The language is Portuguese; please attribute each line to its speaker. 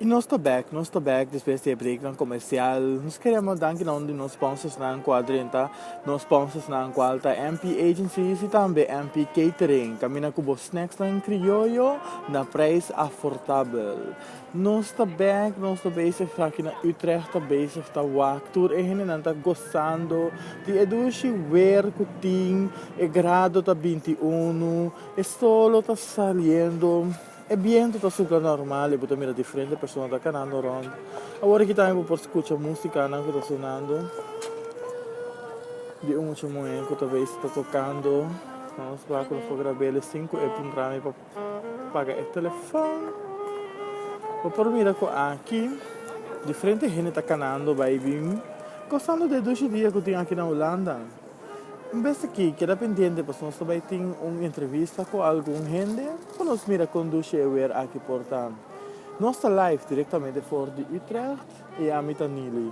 Speaker 1: E nós está back depois de break ng comercial. Nós queremos dar que não de nos sponsors na quadrenta, nos sponsors na qualta MP Agencies e também MP Catering. Camina com os snacks na criollo na preço afordável. Nós está basic aqui na Utrecht, está basic, está wak. Tour e gente não está gostando de educi ver kuting, e grado está 21, e solo está saliendo. É bem tutto super normale, potete mira differenti persone da canando rond. Agora que time por escutar música não que está sonando. De um momento que talvez está tocando. Vamos lá com o gravele 5 e puntrami para pagar o telefone. Por mira com aqui, differente gente está canando, baby. Gostando de 2 dias que eu tenho aqui na Holanda. Basta aqui, queda pendente, pois nós também temos uma entrevista com algum gente, que nós mira conduz e ver aqui portanto. Nós está live diretamente fora de Utrecht e a Mitanili.